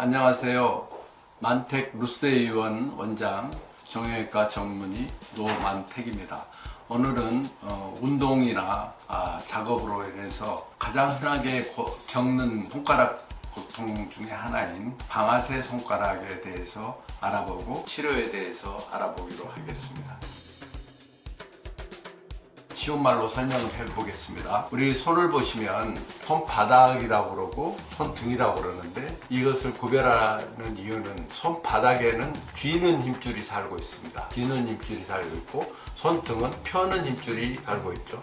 안녕하세요. 만택 루세의원 원장 정형외과 전문의 노만택입니다. 오늘은 운동이나 작업으로 인해서 가장 흔하게 겪는 손가락 고통 중에 하나인 방아쇠 손가락에 대해서 알아보고 치료에 대해서 알아보기로 하겠습니다. 쉬운 말로 설명을 해보겠습니다. 우리 손을 보시면 손바닥이라고 그러고 손등이라고 그러는데, 이것을 구별하는 이유는 손바닥에는 쥐는 힘줄이 살고 있습니다. 쥐는 힘줄이 살고 있고 손등은 펴는 힘줄이 살고 있죠.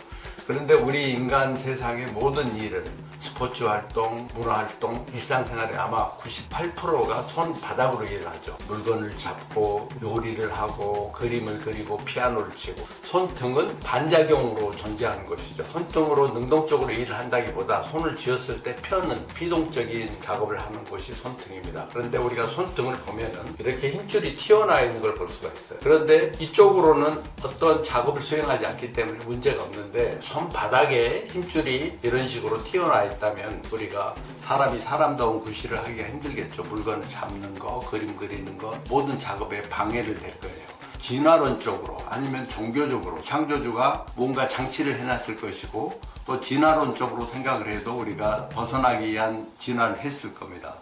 그런데 우리 인간 세상의 모든 일을, 스포츠 활동, 문화 활동, 일상생활에 아마 98%가 손바닥으로 일을 하죠. 물건을 잡고 요리를 하고 그림을 그리고 피아노를 치고, 손등은 반작용으로 존재하는 것이죠. 손등으로 능동적으로 일을 한다기보다 손을 쥐었을 때 펴는 비동적인 작업을 하는 것이 손등입니다. 그런데 우리가 손등을 보면은 이렇게 힘줄이 튀어나와 있는 걸 볼 수가 있어요. 그런데 이쪽으로는 어떤 작업을 수행하지 않기 때문에 문제가 없는데, 손바닥에 힘줄이 이런 식으로 튀어나와 있다면 우리가 사람이 사람다운 구실을 하기가 힘들겠죠. 물건을 잡는 거, 그림 그리는 거, 모든 작업에 방해를 될 거예요. 진화론적으로 아니면 종교적으로 창조주가 뭔가 장치를 해놨을 것이고, 또 진화론적으로 생각을 해도 우리가 벗어나기 위한 진화를 했을 겁니다.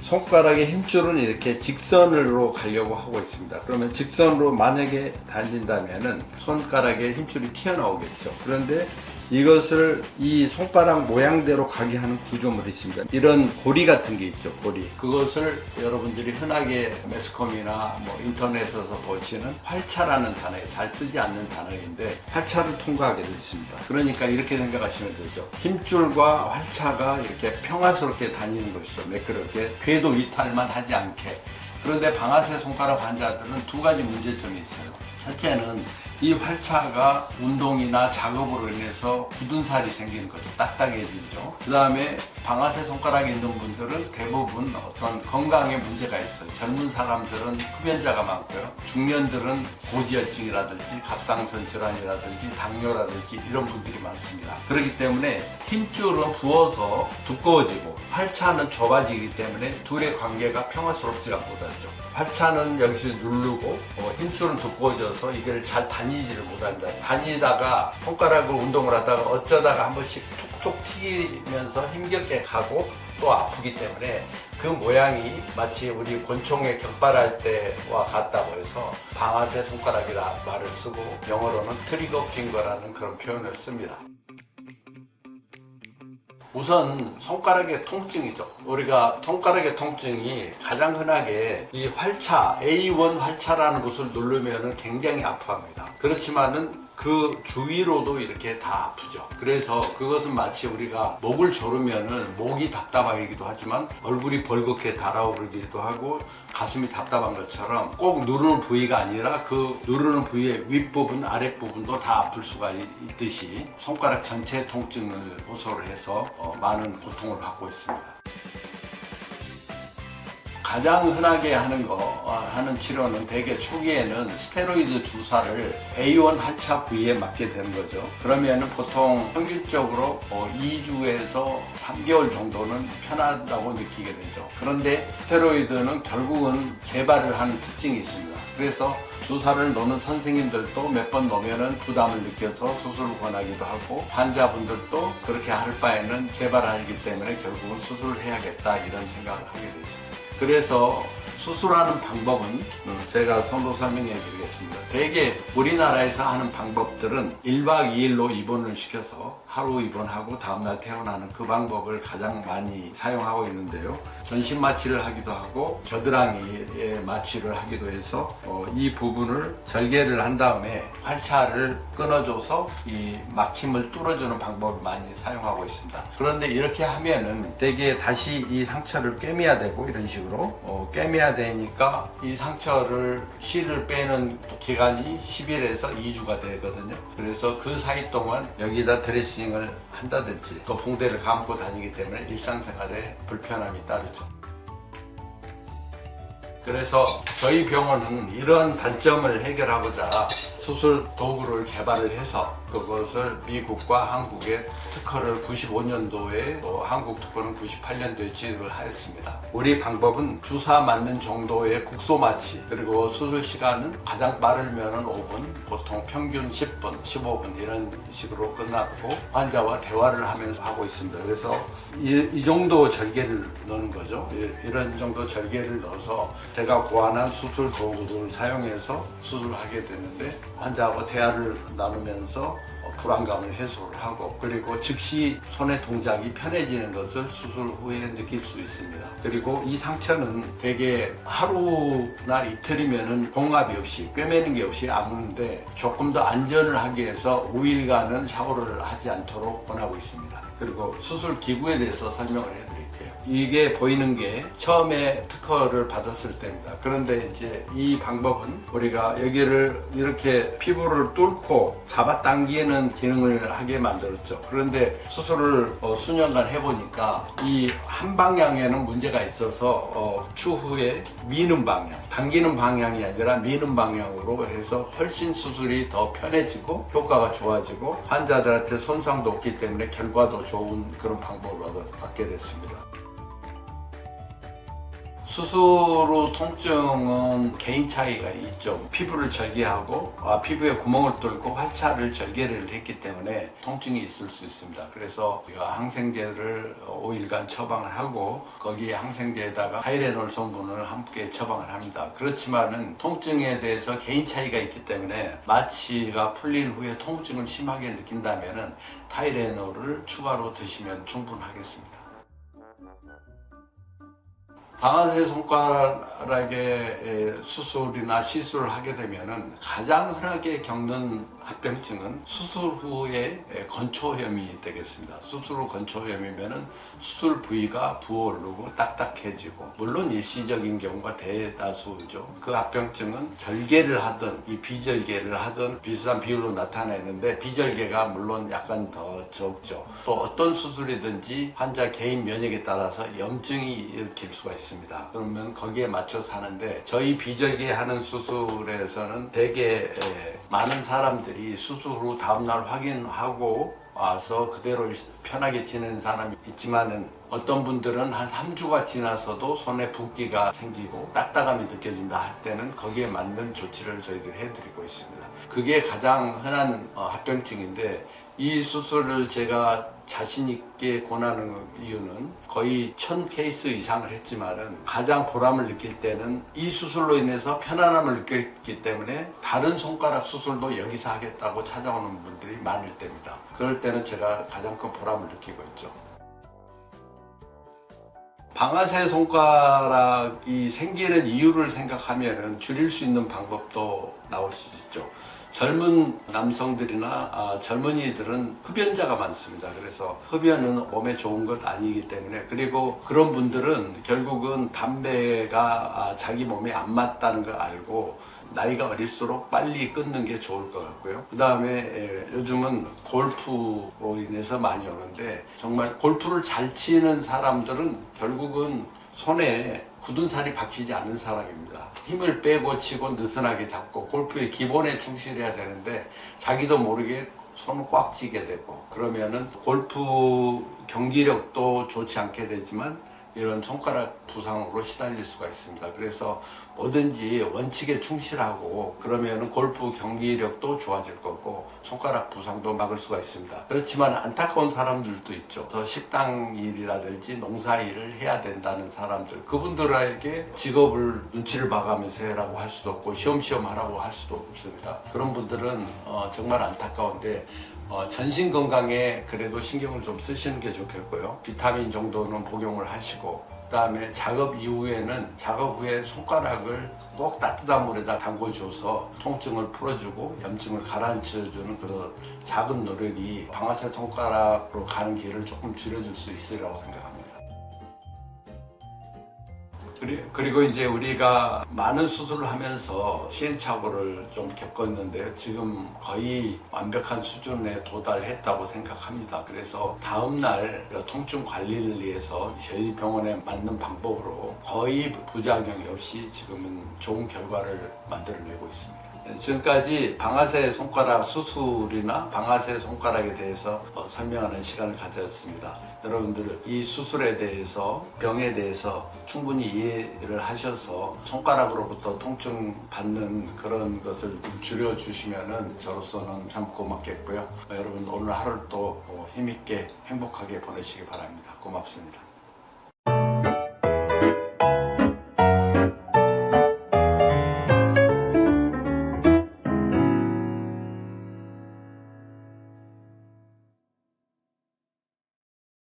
손가락의 힘줄은 이렇게 직선으로 가려고 하고 있습니다. 그러면 직선으로 만약에 달린다면은 손가락에 힘줄이 튀어나오겠죠. 그런데 이것을 이 손가락 모양대로 가게 하는 구조물이 있습니다. 이런 고리 같은 게 있죠. 고리. 그것을 여러분들이 흔하게 매스컴이나 인터넷에서 보시는 활차라는 단어에 잘 쓰지 않는 단어인데, 활차를 통과하게 되어 있습니다. 그러니까 이렇게 생각하시면 되죠. 힘줄과 활차가 이렇게 평화스럽게 다니는 것이죠. 매끄럽게 궤도 이탈만 하지 않게. 그런데 방아쇠 손가락 환자들은 두 가지 문제점이 있어요. 첫째는 이 활차가 운동이나 작업으로 인해서 굳은 살이 생기는 거죠. 딱딱해지죠. 그 다음에 방아쇠 손가락에 있는 분들은 대부분 어떤 건강에 문제가 있어요. 젊은 사람들은 흡연자가 많고요. 중년들은 고지혈증이라든지 갑상선 질환이라든지 당뇨라든지 이런 분들이 많습니다. 그렇기 때문에 힘줄은 부어서 두꺼워지고 활차는 좁아지기 때문에 둘의 관계가 평화스럽지가 못하죠. 활차는 여기서 누르고 힘줄은 두꺼워져서 이걸 잘 다니지를 못한다. 다니다가 손가락을 운동을 하다가 어쩌다가 한 번씩 툭툭 튀기면서 힘겹게 가고 또 아프기 때문에 그 모양이 마치 우리 권총에 격발할 때와 같다고 해서 방아쇠 손가락이라 말을 쓰고, 영어로는 트리거 핑거라는 그런 표현을 씁니다. 우선 손가락의 통증이죠. 우리가 손가락의 통증이 가장 흔하게 이 활차, A1 활차라는 곳을 누르면 굉장히 아파합니다. 그렇지만은 그 주위로도 이렇게 다 아프죠. 그래서 그것은 마치 우리가 목을 조르면은 목이 답답하기도 하지만 얼굴이 벌겋게 달아오르기도 하고 가슴이 답답한 것처럼 꼭 누르는 부위가 아니라 그 누르는 부위의 윗부분, 아랫부분도 다 아플 수가 있듯이 손가락 전체 통증을 호소를 해서 많은 고통을 받고 있습니다. 가장 흔하게 하는 치료는 대개 초기에는 스테로이드 주사를 A1 활차 부위에 맞게 되는 거죠. 그러면 보통 평균적으로 2주에서 3개월 정도는 편하다고 느끼게 되죠. 그런데 스테로이드는 결국은 재발을 하는 특징이 있습니다. 그래서 주사를 놓는 선생님들도 몇 번 놓으면 부담을 느껴서 수술을 권하기도 하고, 환자분들도 그렇게 할 바에는 재발하기 때문에 결국은 수술을 해야겠다 이런 생각을 하게 되죠. 그래서 수술하는 방법은 제가 선으로 설명해 드리겠습니다. 대개 우리나라에서 하는 방법들은 1박 2일로 입원을 시켜서 하루 입원하고 다음날 퇴원하는 그 방법을 가장 많이 사용하고 있는데요. 전신 마취를 하기도 하고 겨드랑이에 마취를 하기도 해서 이 부분을 절개를 한 다음에 활차를 끊어줘서 이 막힘을 뚫어주는 방법을 많이 사용하고 있습니다. 그런데 이렇게 하면은 대개 다시 이 상처를 꿰매야 되고, 이런 식으로 꿰매야 되니까 이 상처를 실을 빼는 기간이 10일에서 2주가 되거든요. 그래서 그 사이 동안 여기다 드레싱을 한다든지 또 붕대를 감고 다니기 때문에 일상생활에 불편함이 따르죠. 그래서 저희 병원은 이런 단점을 해결하고자 수술 도구를 개발을 해서 그것을 미국과 한국에 특허를 95년도에 또 한국 특허는 98년도에 지급을 하였습니다. 우리 방법은 주사 맞는 정도의 국소마취, 그리고 수술 시간은 가장 빠르면 5분, 보통 평균 10분, 15분 이런 식으로 끝났고 환자와 대화를 하면서 하고 있습니다. 그래서 이 정도 절개를 넣는 거죠. 이런 정도 절개를 넣어서 제가 고안한 수술 도구를 사용해서 수술을 하게 되는데 환자하고 대화를 나누면서 불안감을 해소를 하고, 그리고 즉시 손의 동작이 편해지는 것을 수술 후에 느낄 수 있습니다. 그리고 이 상처는 대개 하루나 이틀이면은 봉합이 없이 꿰매는 게 없이 아무는데 조금 더 안전을 하기 위해서 5일간은 샤워를 하지 않도록 권하고 있습니다. 그리고 수술 기구에 대해서 설명을 해드릴게요. 이게 보이는 게 처음에 특허를 받았을 때입니다. 그런데 이제 이 방법은 우리가 여기를 이렇게 피부를 뚫고 잡아당기는 기능을 하게 만들었죠. 그런데 수술을 수년간 해보니까 이 한 방향에는 문제가 있어서 추후에 미는 방향, 당기는 방향이 아니라 미는 방향으로 해서 훨씬 수술이 더 편해지고 효과가 좋아지고 환자들한테 손상도 없기 때문에 결과도 좋은 그런 방법을 받게 됐습니다. 수술 후 통증은 개인 차이가 있죠. 피부를 절개하고 피부에 구멍을 뚫고 활차를 절개를 했기 때문에 통증이 있을 수 있습니다. 그래서 항생제를 5일간 처방을 하고 거기에 항생제에다가 타이레놀 성분을 함께 처방을 합니다. 그렇지만은 통증에 대해서 개인 차이가 있기 때문에 마취가 풀린 후에 통증을 심하게 느낀다면은 타이레놀을 추가로 드시면 충분하겠습니다. 방아쇠 손가락의 수술이나 시술을 하게 되면은 가장 흔하게 겪는 합병증은 수술 후에 건초염이 되겠습니다. 수술 후 건초염이면은 수술 부위가 부어오르고 딱딱해지고, 물론 일시적인 경우가 대다수죠. 그 합병증은 절개를 하든 이 비절개를 하든 비슷한 비율로 나타내는데 비절개가 물론 약간 더 적죠. 또 어떤 수술이든지 환자 개인 면역에 따라서 염증이 일으킬 수가 있습니다. 그러면 거기에 맞춰서 하는데 저희 비절개 하는 수술에서는 대개 많은 사람들이 수술 후 다음날 확인하고 와서 그대로 편하게 지내는 사람이 있지만은 어떤 분들은 한 3주가 지나서도 손에 붓기가 생기고 딱딱함이 느껴진다 할 때는 거기에 맞는 조치를 저희들이 해드리고 있습니다. 그게 가장 흔한 합병증인데 이 수술을 제가 자신 있게 권하는 이유는 거의 1000케이스 이상을 했지만은 가장 보람을 느낄 때는 이 수술로 인해서 편안함을 느꼈기 때문에 다른 손가락 수술도 여기서 하겠다고 찾아오는 분들이 많을 때입니다. 그럴 때는 제가 가장 큰 보람을 느끼고 있죠. 방아쇠 손가락이 생기는 이유를 생각하면 줄일 수 있는 방법도 나올 수 있죠. 젊은 남성들이나 젊은이들은 흡연자가 많습니다. 그래서 흡연은 몸에 좋은 것 아니기 때문에, 그리고 그런 분들은 결국은 담배가 자기 몸에 안 맞다는 걸 알고 나이가 어릴수록 빨리 끊는 게 좋을 것 같고요. 그 다음에 요즘은 골프로 인해서 많이 오는데, 정말 골프를 잘 치는 사람들은 결국은 손에 굳은 살이 박히지 않는 사람입니다. 힘을 빼고 치고 느슨하게 잡고 골프의 기본에 충실해야 되는데 자기도 모르게 손을 꽉 쥐게 되고, 그러면은 골프 경기력도 좋지 않게 되지만 이런 손가락 부상으로 시달릴 수가 있습니다. 그래서 뭐든지 원칙에 충실하고 그러면 골프 경기력도 좋아질 거고 손가락 부상도 막을 수가 있습니다. 그렇지만 안타까운 사람들도 있죠. 식당 일이라든지 농사 일을 해야 된다는 사람들, 그분들에게 직업을 눈치를 봐가면서 해라고 할 수도 없고 시험시험 하라고 할 수도 없습니다. 그런 분들은 정말 안타까운데 전신 건강에 그래도 신경을 좀 쓰시는 게 좋겠고요. 비타민 정도는 복용을 하시고, 그 다음에 작업 이후에는 작업 후에 손가락을 꼭 따뜻한 물에다 담궈줘서 통증을 풀어주고 염증을 가라앉혀주는 그런 작은 노력이 방아쇠 손가락으로 가는 길을 조금 줄여줄 수 있으리라고 생각합니다. 그리고 이제 우리가 많은 수술을 하면서 시행착오를 좀 겪었는데요. 지금 거의 완벽한 수준에 도달했다고 생각합니다. 그래서 다음날 통증 관리를 위해서 저희 병원에 맞는 방법으로 거의 부작용이 없이 지금은 좋은 결과를 만들어내고 있습니다. 지금까지 방아쇠 손가락 수술이나 방아쇠 손가락에 대해서 설명하는 시간을 가졌습니다. 여러분들 이 수술에 대해서 병에 대해서 충분히 이해를 하셔서 손가락으로부터 통증 받는 그런 것을 줄여주시면은 저로서는 참 고맙겠고요. 여러분 오늘 하루를 또 힘있게 행복하게 보내시기 바랍니다. 고맙습니다.